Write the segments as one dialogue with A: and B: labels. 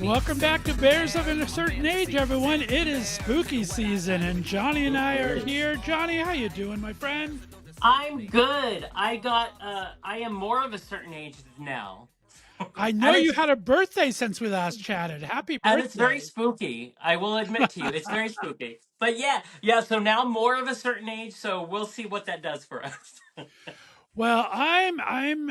A: Welcome back to Bears of a Certain Age, everyone. It is spooky season, and Johnny and I are here. Johnny, how you doing, my friend?
B: I'm good. I am more of a certain age now.
A: I know you had a birthday since we last chatted. Happy birthday.
B: And it's very spooky. I will admit to you, it's very spooky. But yeah, so now more of a certain age, so we'll see what that does for us.
A: Well, I'm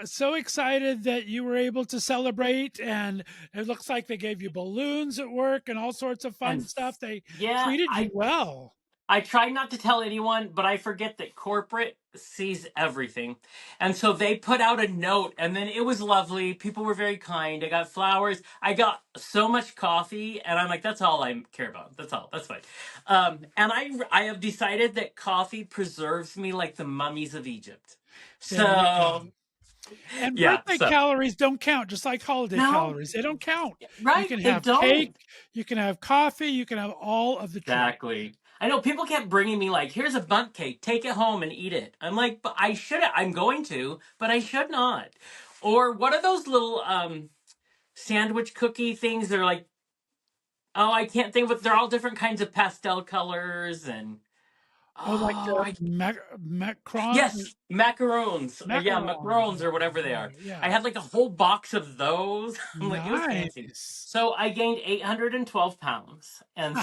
A: so excited that you were able to celebrate, and it looks like they gave you balloons at work and all sorts of fun stuff. They treated you well.
B: I try not to tell anyone, but I forget that corporate sees everything. And so they put out a note, and then it was lovely. People were very kind. I got flowers. I got so much coffee, and I'm like, that's all I care about. That's all. That's fine. And I have decided that coffee preserves me like the mummies of Egypt. So
A: and birthday calories don't count, just like holiday calories. They don't count.
B: Right.
A: You can have cake, you can have coffee, you can have all of the treats.
B: Exactly. I know people kept bringing me like, here's a bundt cake, take it home and eat it. I'm like, but I should. I'm going to, but I should not. Or what are those little sandwich cookie things? They're like, oh, I can't think of it. They're all different kinds of pastel colors and.
A: Macarons?
B: Yes, macarons. Yeah, macarons or whatever they are. Yeah. I had like a whole box of those. I'm like, it was fancy. So I gained 812 pounds. And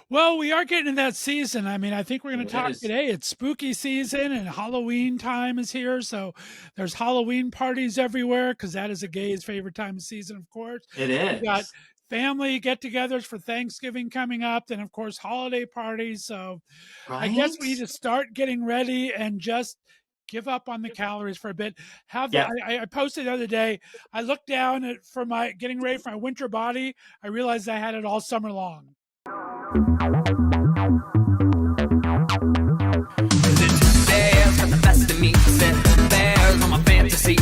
A: well, we are getting in that season. I mean, I think we're going to talk today. It's spooky season and Halloween time is here. So there's Halloween parties everywhere because that is a gay's favorite time of season, of course.
B: It is.
A: We got family get-togethers for Thanksgiving coming up, then of course holiday parties. So I guess we need to start getting ready and just give up on the calories for a bit. I posted the other day, I looked down at for my getting ready for my winter body. I realized I had it all summer long.
C: Bears got the best of me. Bears on my fantasy.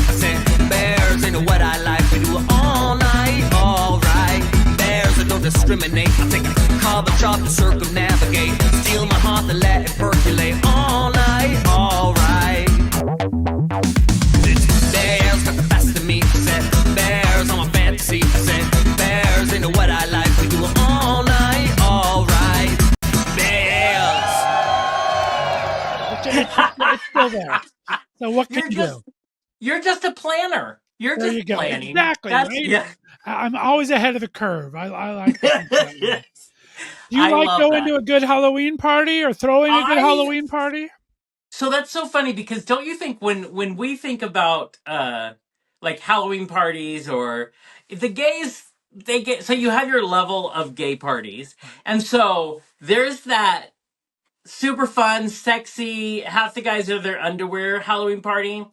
C: Bears ain't what I like. We do it all night, all right. Bears that don't discriminate. I take a carbon chop to circumnavigate. Steal my heart and let it percolate all night, all right. Bears got the best of me. Bears on my fantasy. Bears ain't what I like. We do it all night, all right. Bears.
A: It's still there. So what can you do?
B: You're just a planner. You're
A: there
B: just
A: you go.
B: planning.
A: Exactly. Right? Yeah. I'm always ahead of the curve. I like that.
B: Yes.
A: Do you like going to a good Halloween party or throwing a good Halloween party?
B: So that's so funny because don't you think when we think about like Halloween parties or the gays, so you have your level of gay parties. And so there's that super fun, sexy, half the guys are their underwear Halloween party.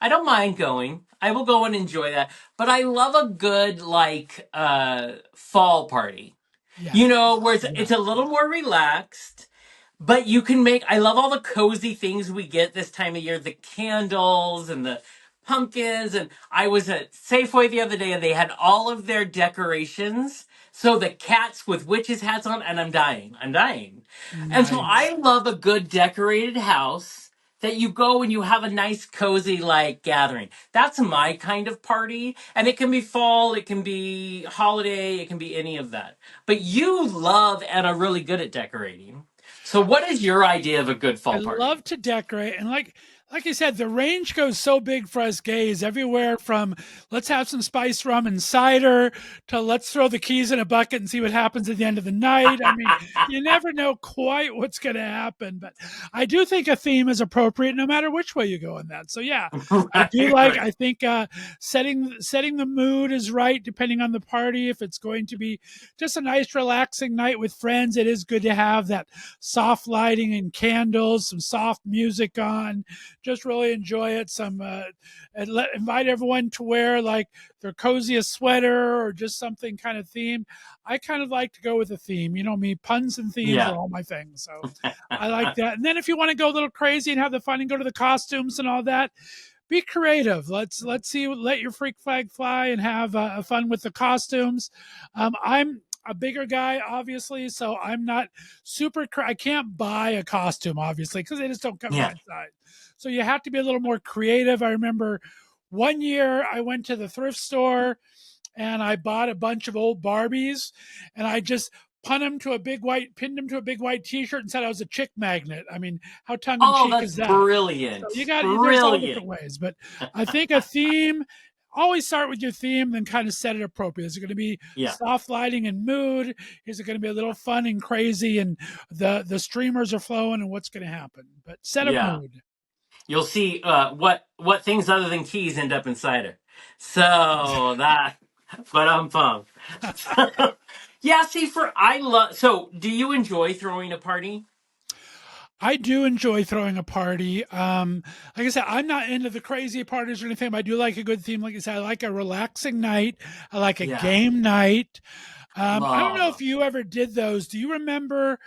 B: I don't mind going. I will go and enjoy that. But I love a good like fall party. Yes. You know, where it's a little more relaxed. But you can I love all the cozy things we get this time of year, the candles and the pumpkins. And I was at Safeway the other day and they had all of their decorations. So the cats with witches hats on, and I'm dying. Nice. And so I love a good decorated house that you go and you have a nice cozy like gathering. That's my kind of party. And it can be fall, it can be holiday, it can be any of that. But you love and are really good at decorating. So what is your idea of a good fall party?
A: I love to decorate. And like you said, the range goes so big for us gays everywhere from let's have some spiced rum and cider to let's throw the keys in a bucket and see what happens at the end of the night. I mean, you never know quite what's going to happen, but I do think a theme is appropriate no matter which way you go in that. So yeah, I think setting the mood is right depending on the party. If it's going to be just a nice relaxing night with friends, it is good to have that soft lighting and candles, some soft music on. Just really enjoy it. Invite everyone to wear like their coziest sweater or just something kind of theme. I kind of like to go with a theme. You know me, puns and themes are all my things. So I like that. And then if you want to go a little crazy and have the fun and go to the costumes and all that, be creative. Let's see. Let your freak flag fly and have fun with the costumes. a bigger guy, obviously, so I'm not super. I can't buy a costume, obviously, because they just don't come to
B: Yeah.
A: my size. So you have to be a little more creative. I remember one year I went to the thrift store and I bought a bunch of old Barbies, and I just pinned them to a big white T-shirt, and said I was a chick magnet. I mean, how tongue in
B: Oh,
A: cheek
B: that's
A: is that? So
B: brilliant.
A: there's all
B: Brilliant.
A: different ways, but I think a theme. Always start with your theme, then kind of set it appropriate. Is it going to be
B: Yeah.
A: soft lighting and mood? Is it going to be a little fun and crazy, and the streamers are flowing, and what's going to happen? But set a
B: Yeah.
A: mood.
B: You'll see what things other than keys end up inside it. So that, but I'm pumped. Yeah, see, I love. So, do you enjoy throwing a party?
A: I do enjoy throwing a party. Like I said, I'm not into the crazy parties or anything, but I do like a good theme. Like I said, I like a relaxing night. I like a
B: Yeah,
A: game night. I don't know if
B: love.
A: you ever did those. Do you remember?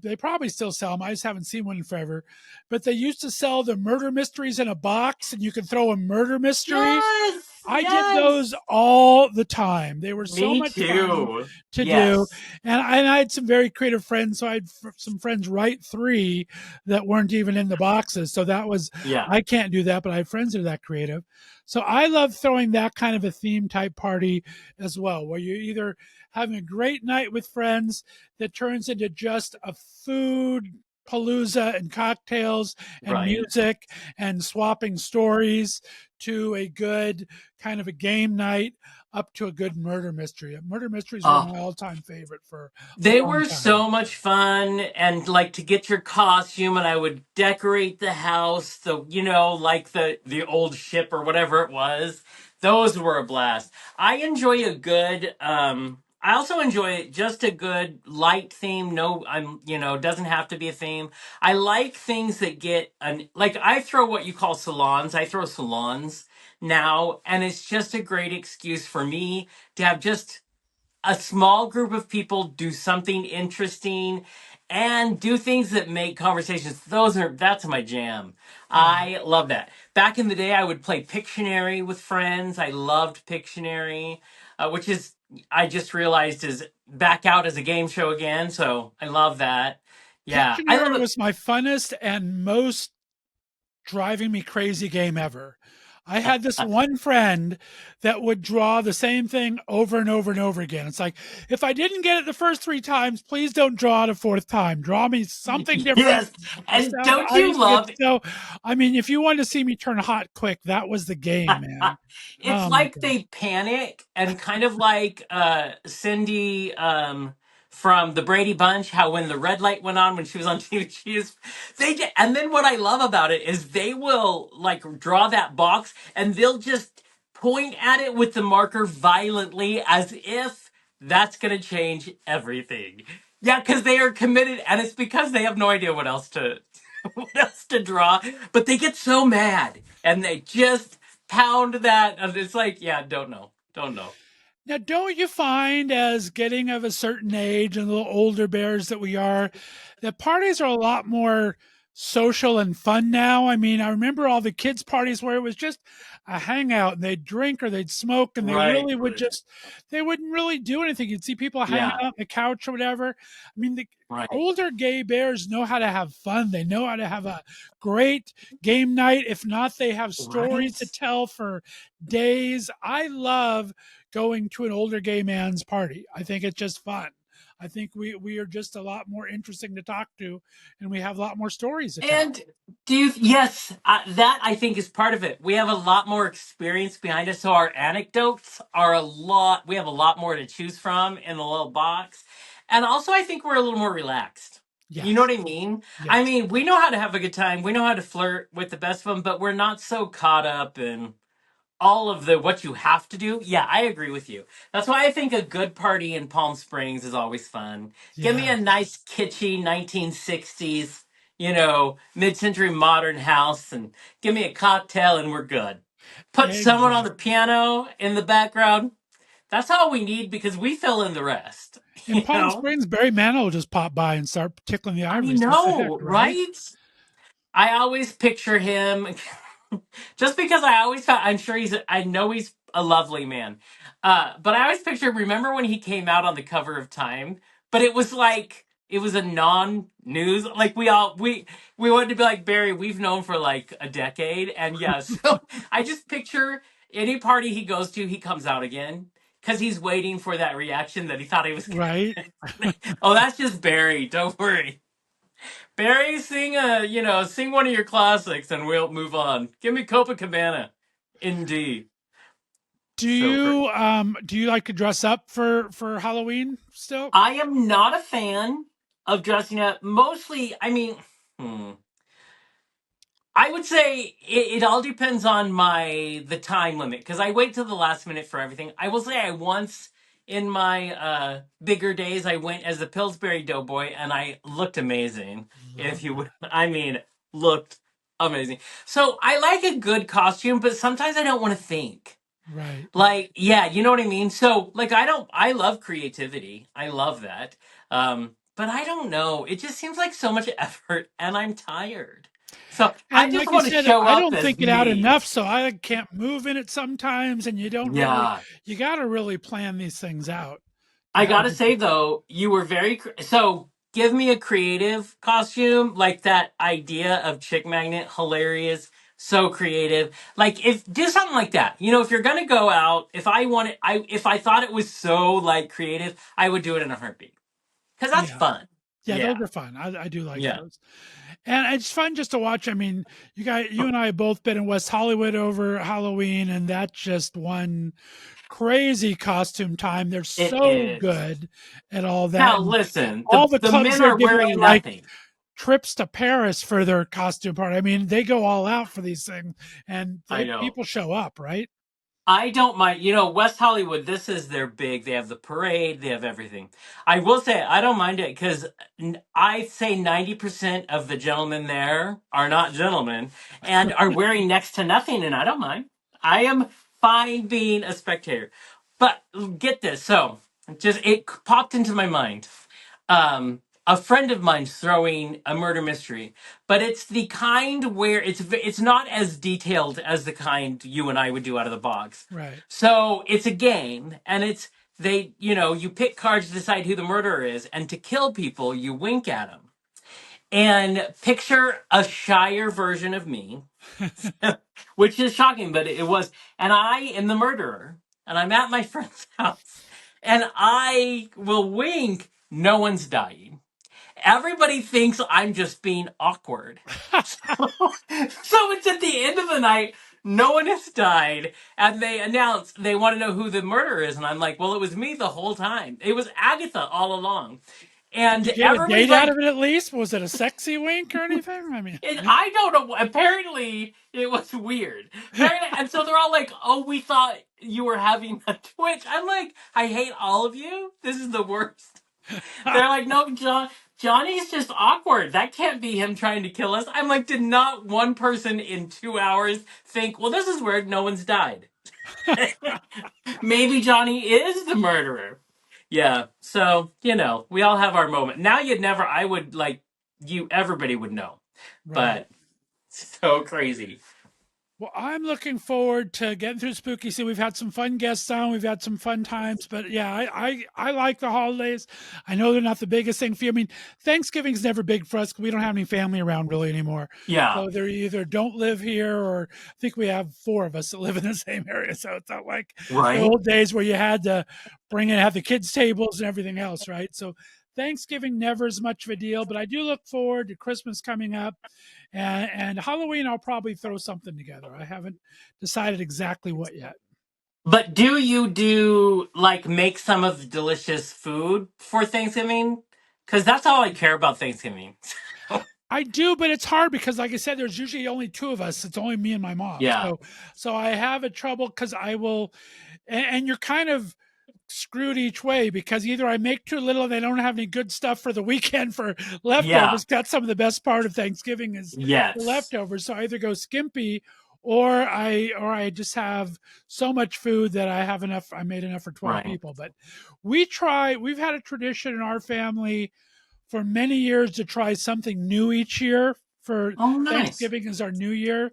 A: They probably still sell them. I just haven't seen one in forever. But they used to sell the murder mysteries in a box, and you could throw a murder mystery.
B: Yes,
A: I did those
B: yes.
A: all the time. They were so
B: Me
A: much fun
B: too.
A: to do.
B: Yes.
A: And I had some very creative friends. So I had some friends write three that weren't even in the boxes. So that was,
B: Yeah.
A: I can't do that, but I have friends that are that creative. So I love throwing that kind of a theme type party as well, where you're either having a great night with friends that turns into just a food palooza and cocktails and
B: Right.
A: music and swapping stories, to a good kind of a game night, up to a good murder mystery. Murder mysteries were
B: Oh,
A: my all-time favorite for a
B: they
A: long
B: were
A: time.
B: so much fun, and like to get your costume, and I would decorate the house, like the old ship or whatever it was. Those were a blast. I enjoy a good. I also enjoy just a good light theme. No, doesn't have to be a theme. I like things that get like I throw what you call salons. I throw salons now, and it's just a great excuse for me to have just a small group of people do something interesting and do things that make conversations. That's my jam.
A: Yeah.
B: I love that. Back in the day, I would play Pictionary with friends. I loved Pictionary, which is, I just realized, is back out as a game show again. So I love that. Yeah, I love
A: Pictionary
B: it.
A: was my funnest and most driving me crazy game ever. I had this one friend that would draw the same thing over and over and over again. It's like, if I didn't get it the first three times, please don't draw it a fourth time. Draw me something different.
B: Yes. And don't
A: I
B: you
A: used to get
B: love
A: so, I mean, if you wanted to see me turn hot quick, that was the game, man.
B: it's
A: Oh my
B: like
A: God.
B: they panic and kind of like Cindy from the Brady Bunch, how when the red light went on when she was on TV, and then what I love about it is they will like draw that box and they'll just point at it with the marker violently as if that's gonna change everything. Yeah, because they are committed, and it's because they have no idea what else to what else to draw, but they get so mad and they just pound that, and it's like, yeah, don't know.
A: Now, don't you find, as getting of a certain age and a little older bears that we are, that parties are a lot more social and fun now? I mean, I remember all the kids' parties where it was just a hangout and they'd drink or they'd smoke and they
B: Right.
A: really would just, they wouldn't really do anything. You'd see people hanging
B: Yeah.
A: out on the couch or whatever. I mean, the
B: Right.
A: older gay bears know how to have fun. They know how to have a great game night. If not, they have stories
B: Right.
A: to tell for days. I love going to an older gay man's party. I think it's just fun. I think we are just a lot more interesting to talk to, and we have a lot more stories to tell.
B: And yes, that I think is part of it. We have a lot more experience behind us, so our anecdotes are we have a lot more to choose from in the little box. And also, I think we're a little more relaxed. You know
A: Yes,
B: what I mean? I
A: yes.
B: mean, we know how to have a good time. We know how to flirt with the best of them, but we're not so caught up in all of the what you have to do. Yeah, I agree with you. That's why I think a good party in Palm Springs is always fun. Give me
A: Yeah.
B: a nice kitschy 1960s, mid-century modern house, and give me a cocktail and we're good. Put someone on the
A: Exactly.
B: piano in the background. That's all we need because we fill in the rest.
A: In
B: You
A: Palm
B: know?
A: Springs, Barry Manilow will just pop by and start tickling the
B: I
A: ivories. What the heck,
B: know,
A: right?
B: right? I always picture him Just because I always thought, I know he's a lovely man. But I always pictured, remember when he came out on the cover of Time? But it was like, it was a non-news, like we wanted to be like, Barry, we've known for like a decade. And yeah, so I just picture any party he goes to, he comes out again. Because he's waiting for that reaction that he thought he was
A: Right.
B: gonna. Oh, that's just Barry. Don't worry. Barry, sing one of your classics, and we'll move on. Give me Copacabana. Indeed. So great.
A: Do you like to dress up for Halloween still?
B: I am not a fan of dressing up. Mostly, I mean, hmm, I would say it all depends on the time limit because I wait till the last minute for everything. I will say I once in my bigger days I went as the Pillsbury Doughboy and I looked amazing.
A: Love
B: If you
A: that.
B: would, I mean, looked amazing. So I like a good costume, but sometimes I don't want to think.
A: Right.
B: Like, yeah, you know what I mean? So, like, I love creativity. I love that. But I don't know. It just seems like so much effort and I'm tired. So I
A: And
B: just
A: like you
B: want to
A: said,
B: show
A: I
B: up
A: don't
B: as
A: think it out
B: me.
A: enough, so I can't move in it sometimes. And
B: Yeah.
A: you got to really plan these things out to
B: I
A: have
B: gotta
A: a
B: say
A: good.
B: though, you were so give me a creative costume, like that idea of Chick Magnet, hilarious, so creative. Like if do something like that. You know, if you're gonna go out, if I thought it was so like creative, I would do it in a heartbeat. Because that's
A: Yeah.
B: fun.
A: Yeah, those
B: Yeah.
A: are fun. I do like
B: Yeah.
A: those. And it's fun just to watch. I mean, you and I have both been in West Hollywood over Halloween, and that's just one crazy costume time. They're
B: It
A: so
B: is.
A: good at all that.
B: Now
A: And
B: listen,
A: all the
B: the
A: clubs
B: men
A: they're
B: are
A: giving
B: wearing
A: away, like
B: nothing.
A: trips to Paris for their costume party. I mean, they go all out for these things, and
B: I know.
A: people show up, right?
B: I don't mind. You know, West Hollywood, this is their big. They have the parade, they have everything. I will say, I don't mind it because I say 90% of the gentlemen there are not gentlemen and are wearing next to nothing, and I don't mind. I am fine being a spectator. But get this. So, just it popped into my mind. A friend of mine's throwing a murder mystery, but it's the kind where it's not as detailed as the kind you and I would do out of the box.
A: Right.
B: So it's a game, and you pick cards to decide who the murderer is, and to kill people, you wink at them. And picture a shyer version of me, which is shocking, but it was. And I am the murderer, and I'm at my friend's house, and I will wink. No one's dying. Everybody thinks I'm just being awkward. So it's at the end of the night, no one has died, and they announce they want to know who the murderer is. And I'm like, well, it was me the whole time. It was Agatha all along.
A: Did
B: And
A: you get a
B: everybody's
A: date out
B: like,
A: of it at least? Was it a sexy wink or anything? I mean,
B: I don't know. Apparently, it was weird. And so they're all like, "Oh, we thought you were having a twitch." I'm like, "I hate all of you. This is the worst." They're like, "No, Johnny's just awkward. That can't be him trying to kill us." I'm like, "Did not one person in 2 hours think, well, this is weird. No one's died. Maybe Johnny is the murderer." Yeah. So we all have our moment. Now you'd never. I would like you. Everybody would know,
A: right.
B: but. So crazy.
A: Well, I'm looking forward to getting through spooky season. We've had some fun guests on. We've had some fun times, but yeah, I like the holidays. I know they're not the biggest thing for you. I mean, Thanksgiving's never big for us. We don't have any family around really anymore.
B: Yeah.
A: So they're either don't live here, or I think we have four of us that live in the same area. So it's not like the
B: Right.
A: old days where you had to bring and have the kids tables and everything else, right? So Thanksgiving never is much of a deal, but I do look forward to Christmas coming up. And Halloween, I'll probably throw something together. I haven't decided exactly what yet.
B: But do you do like make some of the delicious food for Thanksgiving? Because that's all I care about Thanksgiving.
A: I do, but it's hard because, like I said, there's usually only two of us. It's only me and my mom.
B: Yeah.
A: So I have a trouble because I will, and you're kind of screwed each way because either I make too little and they don't have any good stuff for the weekend for
B: Yeah.
A: leftovers. That's some of the best part of Thanksgiving is the
B: Yes.
A: leftovers. So I either go skimpy or I just have so much food that I have enough. I made enough for 12
B: Right.
A: people. But we've had a tradition in our family for many years to try something new each year for
B: Oh, nice.
A: Thanksgiving is our new year.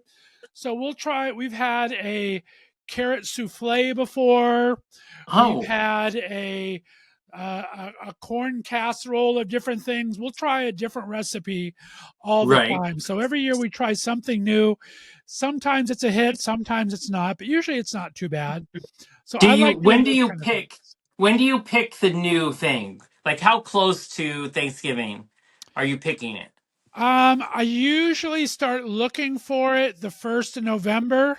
A: So we'll try. We've had a carrot souffle before. We've
B: Oh,
A: had a corn casserole of different things. We'll try a different recipe all the
B: right.
A: time. So every year we try something new. Sometimes it's a hit, sometimes it's not, but usually it's not too bad. So
B: Do
A: I
B: you
A: like doing those kind of things.
B: when do you pick the new thing? Like how close to Thanksgiving are you picking it?
A: I usually start looking for it the 1st of November,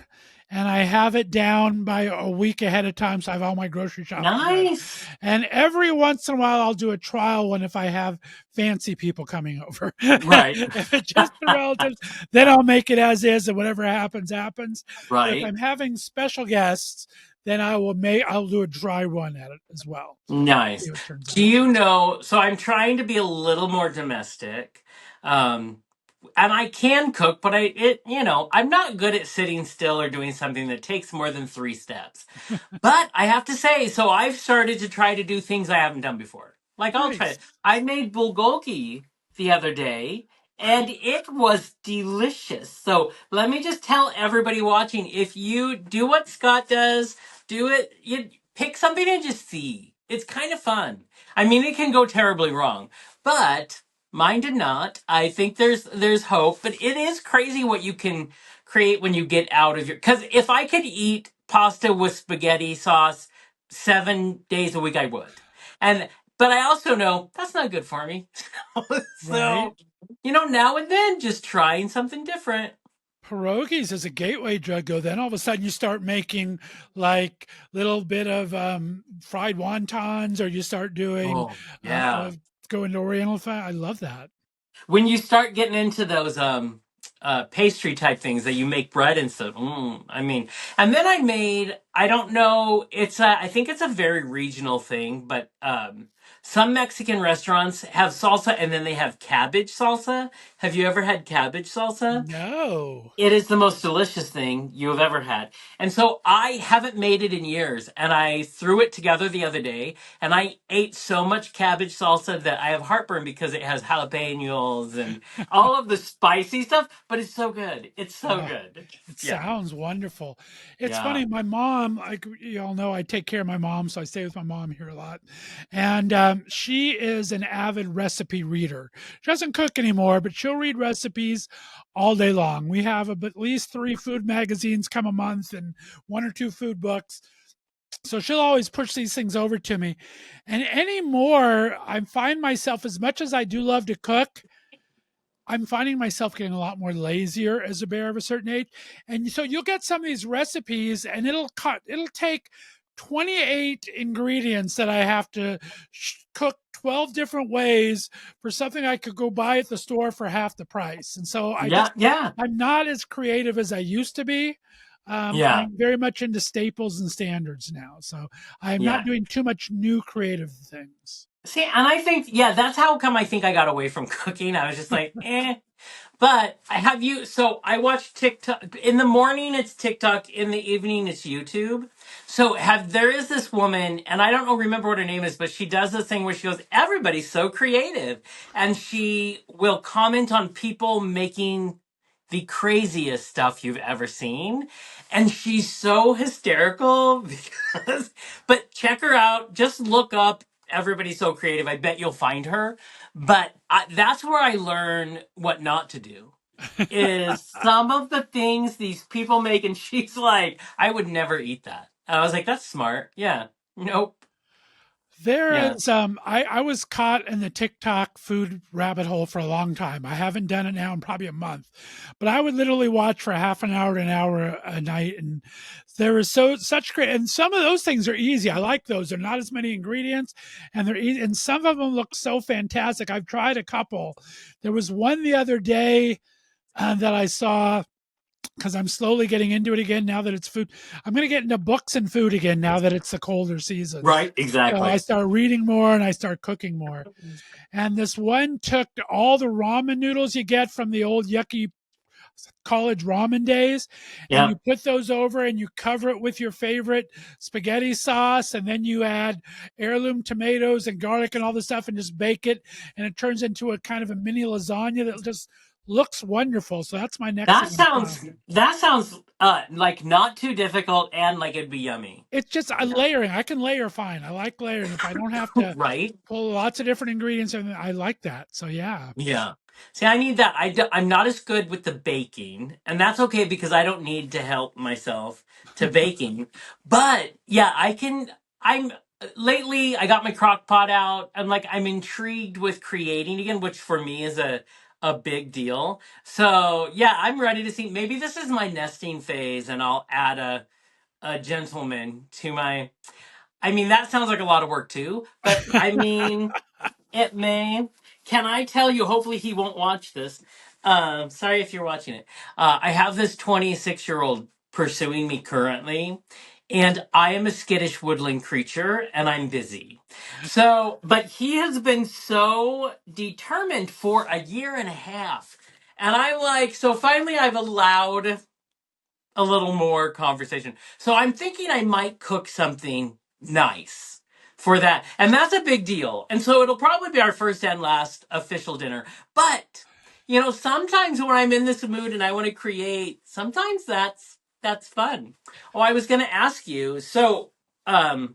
A: and I have it down by a week ahead of time, so I have all my grocery shopping done.
B: Nice.
A: And every once in a while, I'll do a trial one if I have fancy people coming over.
B: Right.
A: If it's just the relatives, then I'll make it as is, and whatever happens, happens. But if
B: Right.
A: I'm having special guests, then I'll do a dry run at it as well. See
B: Nice.
A: what it turns
B: Do
A: out.
B: you know? So I'm trying to be a little more domestic. Um, and I can cook, but I'm not good at sitting still or doing something that takes more than 3 steps. But I have to say, so I've started to try to do things I haven't done before. Like I'll try it.
A: Nice.
B: I made bulgogi the other day, and it was delicious. So let me just tell everybody watching: if you do what Scott does, do it. You pick something and just see. It's kind of fun. I mean, it can go terribly wrong, but mine did not. I think there's hope, but it is crazy what you can create when you get out of your. Because if I could eat pasta with spaghetti sauce 7 days a week, I would. And but I also know that's not good for me.
A: Right.
B: So now and then, just trying something different.
A: Pierogies is a gateway drug, though. Then all of a sudden you start making like little bit of fried wontons, or you start doing
B: Oh
A: uh,
B: yeah.
A: going to Oriental. I love that.
B: When you start getting into those pastry type things that you make bread and stuff, I mean, and then I don't know, I think it's a very regional thing, but some Mexican restaurants have salsa and then they have cabbage salsa. Have you ever had cabbage salsa?
A: No.
B: It is the most delicious thing you have ever had. And so I haven't made it in years. And I threw it together the other day. And I ate so much cabbage salsa that I have heartburn because it has jalapenos and all of the spicy stuff. But it's so good. It's so
A: Oh,
B: good.
A: it
B: Yeah.
A: sounds wonderful. It's
B: Yeah.
A: funny. My mom, like you all know, I take care of my mom, so I stay with my mom here a lot. And she is an avid recipe reader. She doesn't cook anymore, but she'll read recipes all day long. We have at least 3 food magazines come a month and 1 or 2 food books. So she'll always push these things over to me. And anymore, I find myself, as much as I do love to cook, I'm finding myself getting a lot more lazier as a bear of a certain age. And so you'll get some of these recipes and it'll take 28 ingredients that I have to cook 12 different ways for something I could go buy at the store for half the price. And so
B: Yeah. Yeah.
A: I'm not as creative as I used to be.
B: Yeah.
A: I'm very much into staples and standards now. So I'm not
B: Yeah.
A: doing too much new creative things.
B: See, and I think, yeah, that's how come I think I got away from cooking. I was just like, eh. But so I watch TikTok in the morning, it's TikTok, in the evening, it's YouTube. So there is this woman, and I don't know, remember what her name is, but she does this thing where she goes, everybody's so creative. And she will comment on people making the craziest stuff you've ever seen. And she's so hysterical but check her out. Just look up Everybody's So Creative. I bet you'll find her. But that's where I learn what not to do. Is some of the things these people make, and she's like, I would never eat that. And I was like, that's smart. Yeah. Nope.
A: There
B: Yeah.
A: is I was caught in the TikTok food rabbit hole for a long time. I haven't done it now in probably a month. But I would literally watch for half an hour to an hour a night, and there is such great, and some of those things are easy. I like those. They're not as many ingredients and they're easy, and some of them look so fantastic. I've tried a couple. There was one the other day that I saw, because I'm slowly getting into it again now that it's food. I'm going to get into books and food again now that it's the colder season.
B: Right.
A: So I
B: Exactly.
A: start reading more and I start cooking more. And this one took all the ramen noodles you get from the old yucky college ramen days, and
B: Yeah.
A: you put those over and you cover it with your favorite spaghetti sauce, and then you add heirloom tomatoes and garlic and all this stuff and just bake it, and it turns into a kind of a mini lasagna that just looks wonderful. So that's my next
B: That
A: thing I'm
B: sounds
A: trying.
B: that sounds like not too difficult and like it'd be yummy.
A: It's just a
B: Yeah.
A: layering. I can layer fine. I like layering. If I don't have to
B: Right?
A: pull lots of different ingredients, and I like that. So yeah.
B: Yeah. See, I need that. I'm not as good with the baking, and that's okay because I don't need to help myself to baking. But yeah, I can. I'm lately. I got my crock pot out. I'm intrigued with creating again, which for me is a big deal. So yeah, I'm ready to see. Maybe this is my nesting phase, and I'll add a gentleman to my. I mean, that sounds like a lot of work too, but I mean. It may. Can I tell you? Hopefully, he won't watch this. Sorry if you're watching it. I have this 26-year-old pursuing me currently, and I am a skittish woodland creature, and I'm busy. So, but he has been so determined for a year and a half. And I'm like, so finally, I've allowed a little more conversation. So I'm thinking I might cook something nice for that. And that's a big deal. And so it'll probably be our first and last official dinner. But, sometimes when I'm in this mood and I want to create, sometimes that's fun. Oh, I was going to ask you. So, I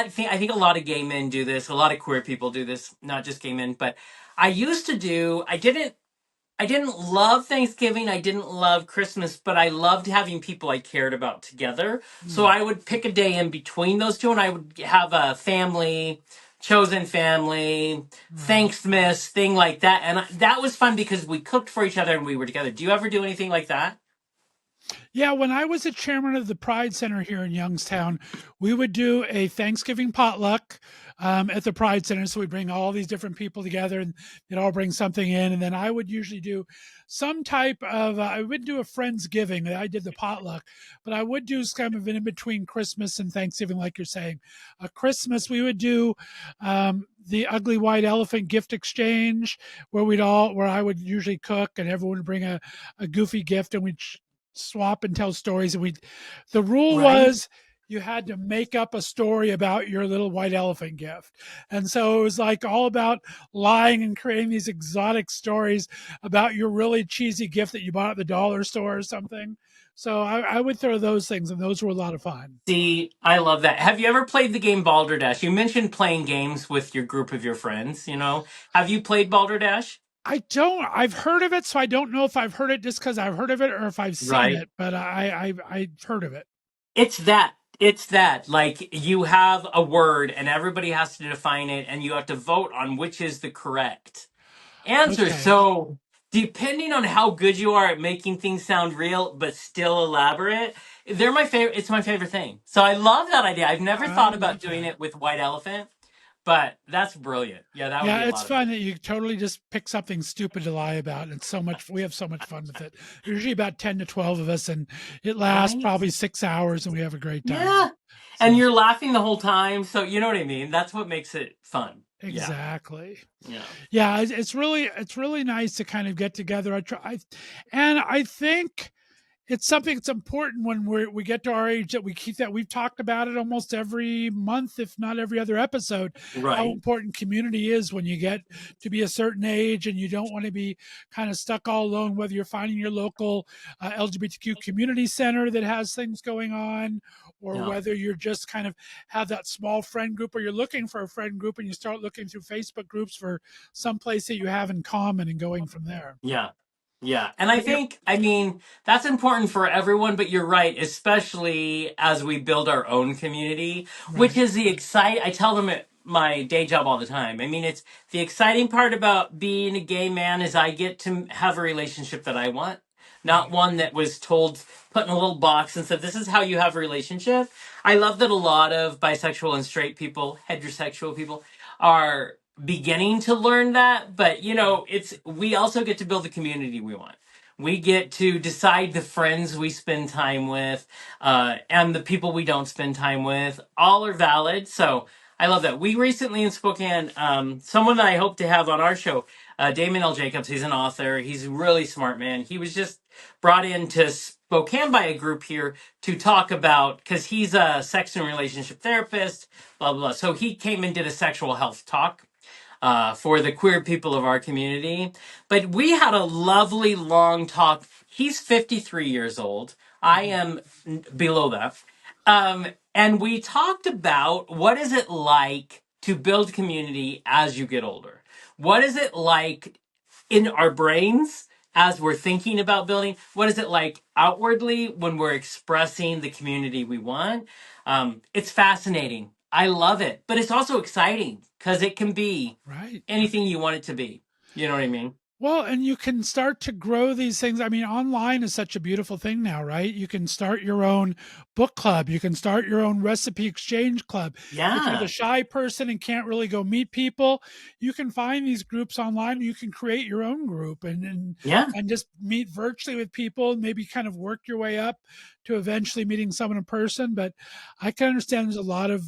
B: think a lot of gay men do this. A lot of queer people do this, not just gay men, but I didn't love Thanksgiving. I didn't love Christmas, but I loved having people I cared about together. So
A: Hmm.
B: I would pick a day in between those two and I would have a family, chosen family,
A: Right.
B: Thanksmas, thing like that. And that was fun because we cooked for each other and we were together. Do you ever do anything like that?
A: Yeah, when I was a chairman of the Pride Center here in Youngstown, we would do a Thanksgiving potluck at the Pride Center. So we bring all these different people together, and they'd all bring something in. And then I would usually do some type of, I would do a Friendsgiving. I did the potluck, but I would do kind of an in between Christmas and Thanksgiving, like you're saying. Christmas, we would do the ugly white elephant gift exchange, where I would usually cook and everyone would bring a goofy gift, and we'd swap and tell stories. And the rule
B: Right?
A: was you had to make up a story about your little white elephant gift. And so it was like all about lying and creating these exotic stories about your really cheesy gift that you bought at the dollar store or something. So I would throw those things, and those were a lot of fun.
B: See, I love that. Have you ever played the game Balderdash? You mentioned playing games with your group of your friends. Have you played Balderdash?
A: I don't. I've heard of it, so I don't know if I've heard it just because I've heard of it or if I've seen
B: Right.
A: it. But I've heard of it.
B: It's that. It's that. Like you have a word and everybody has to define it and you have to vote on which is the correct answer.
A: Okay.
B: So, depending on how good you are at making things sound real but still elaborate, they're my favorite. It's my favorite thing. So, I love that idea. I've never
A: I
B: thought about
A: love
B: doing
A: that.
B: it with White Elephant, but that's brilliant. Yeah, that would be
A: Yeah,
B: a
A: it's
B: lot of fun.
A: fun that you totally just pick something stupid to lie about. And it's so much, we have so much fun with it. There's usually about 10 to 12 of us, and it lasts
B: Right?
A: probably 6 hours, and we have a great time.
B: Yeah.
A: So,
B: And you're laughing the whole time. So, you know what I mean? That's what makes it fun. Yeah.
A: exactly.
B: Yeah.
A: Yeah, it's really nice to kind of get together. And I think it's something that's important when we get to our age, that we keep that. We've talked about it almost every month, if not every other episode, how
B: Right.
A: important community is when you get to be a certain age and you don't want to be kind of stuck all alone, whether you're finding your local LGBTQ community center that has things going on, or
B: Yeah.
A: whether you're just kind of have that small friend group, or you're looking for a friend group and you start looking through Facebook groups for some place that you have in common and going from there.
B: Yeah. Yeah. And I mean, that's important for everyone, but you're right, especially as we build our own community, which
A: Right,
B: is I tell them at my day job all the time. I mean, it's the exciting part about being a gay man is I get to have a relationship that I want, not
A: right.
B: one that was told, put in a little box and said, this is how you have a relationship. I love that a lot of bisexual and straight people, heterosexual people, are beginning to learn that, but it's we also get to build the community we want. We get to decide the friends we spend time with, and the people we don't spend time with. All are valid. So I love that. We recently in Spokane, someone that I hope to have on our show, Damon L. Jacobs. He's an author. He's a really smart man. He was just brought into Spokane by a group here to talk about, because he's a sex and relationship therapist, blah, blah, blah. So he came and did a sexual health talk. for the queer people of our community. But we had a lovely long talk. He's 53 years old. I am below that. And we talked about what is it like to build community as you get older? What is it like in our brains as we're thinking about building? What is it like outwardly when we're expressing the community we want? It's fascinating. I love it, but it's also exciting because it can be
A: Right.
B: anything you want it to be. You know what I mean?
A: Well, and you can start to grow these things. I mean, online is such a beautiful thing now, right? You can start your own book club. You can start your own recipe exchange club. If you're
B: Yeah.
A: the shy person and can't really go meet people, you can find these groups online. You can create your own group
B: Yeah.
A: and just meet virtually with people, maybe kind of work your way up to eventually meeting someone in person. But I can understand there's a lot of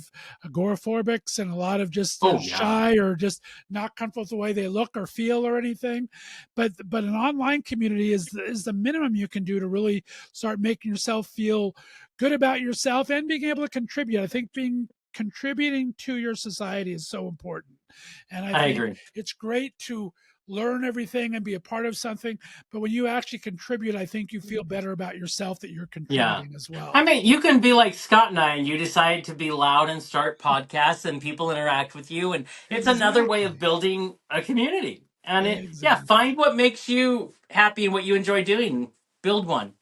A: agoraphobics and a lot of just
B: Oh, yeah.
A: shy or just not comfortable with the way they look or feel or anything. But an online community is the minimum you can do to really start making yourself feel good about yourself and being able to contribute. I think contributing to your society is so important. And I
B: I
A: think
B: agree.
A: it's great to learn everything and be a part of something, but when you actually contribute, I think you feel better about yourself that you're
B: Yeah.
A: contributing as well.
B: I mean, you can be like Scott and I, and you decide to be loud and start podcasts, and people interact with you, and it's another way of
A: Exactly.
B: building a community. And yeah,
A: Exactly.
B: find what makes you happy and what you enjoy doing. Build one.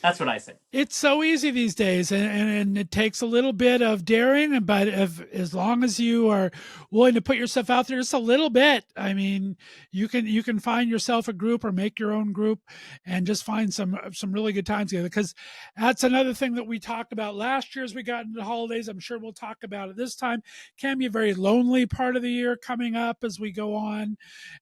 B: That's what I say.
A: It's so easy these days, and it takes a little bit of daring, but as long as you are willing to put yourself out there just a little bit, I mean, you can find yourself a group or make your own group and just find some really good times together. Because that's another thing that we talked about last year as we got into the holidays. I'm sure we'll talk about it this time. Can be a very lonely part of the year coming up as we go on,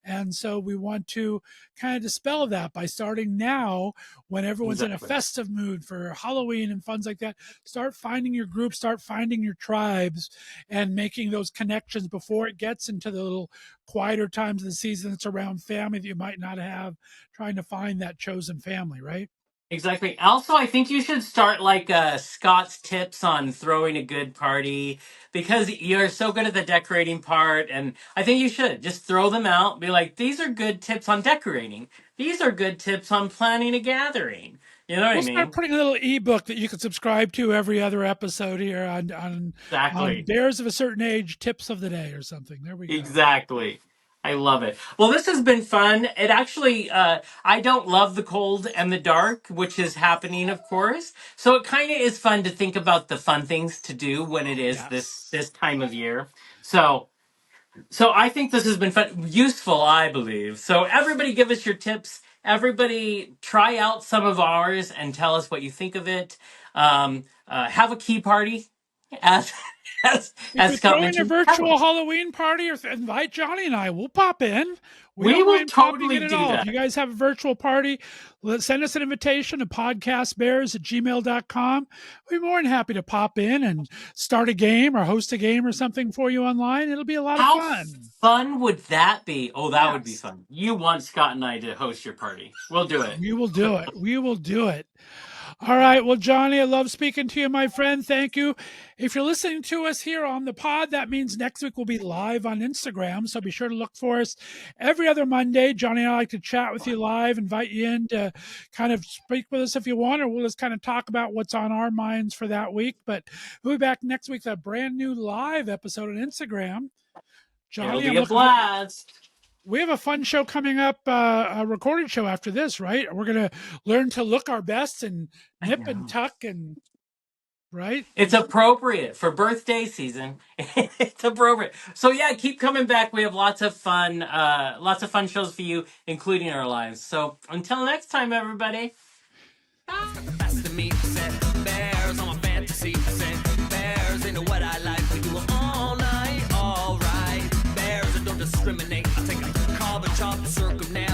A: and so we want to kind of dispel that by starting now when everyone's in a
B: Exactly.
A: festive mood for Halloween and funds like that. Start finding your group, start finding your tribes, and making those connections before it gets into the little quieter times of the season that's around family that you might not have, trying to find that chosen family, right?
B: Exactly. Also, I think you should start like Scott's tips on throwing a good party because you're so good at the decorating part. And I think you should just throw them out. Be like, these are good tips on decorating. These are good tips on planning a gathering. You know what I
A: We'll start
B: mean?
A: putting a little ebook that you can subscribe to every other episode here on
B: Exactly.
A: bears of a certain age tips of the day or something. There we go.
B: Exactly. I love it. Well, this has been fun. It actually, I don't love the cold and the dark, which is happening, of course. So it kind of is fun to think about the fun things to do when it is
A: Yes.
B: this time of year. So, so I think this has been fun, useful, I believe. So everybody, give us your tips. Everybody, try out some of ours and tell us what you think of it. Have a key party, as as
A: If
B: as
A: you're
B: Scott
A: throwing a
B: mentioned. Have one.
A: virtual Halloween party, or invite Johnny and I, we'll pop in. We
B: We
A: don't
B: will
A: mind popping in
B: totally
A: at
B: do
A: all. If
B: that.
A: you guys have a virtual party, send us an invitation to podcastbears@gmail.com. We'd be more than happy to pop in and start a game or host a game or something for you online. It'll be a lot of
B: How
A: fun.
B: fun would that be? Oh, that would be
A: Yes,
B: fun. You want Scott and I to host your party. We'll do it.
A: we will do it. We will do it. All right. Well, Johnny, I love speaking to you, my friend. Thank you. If you're listening to us here on the pod, that means next week we'll be live on Instagram. So be sure to look for us every other Monday. Johnny and I like to chat with you live, invite you in to kind of speak with us if you want, or we'll just kind of talk about what's on our minds for that week. But we'll be back next week with a brand new live episode on Instagram.
B: It'll
A: Johnny, I'm
B: be a
A: looking for.
B: blast.
A: We have a fun show coming up, a recorded show after this, right? We're going to learn to look our best and
B: I
A: nip and
B: know.
A: tuck and, right?
B: It's appropriate for birthday season. It's appropriate. So yeah, keep coming back. We have lots of fun shows for you, including our lives. So until next time, everybody.
C: The best of me, said bears on my fantasy, said bears into what I like. We do it all night, alright. Bears that don't discriminate. I take a carbon chop, circumnavigate.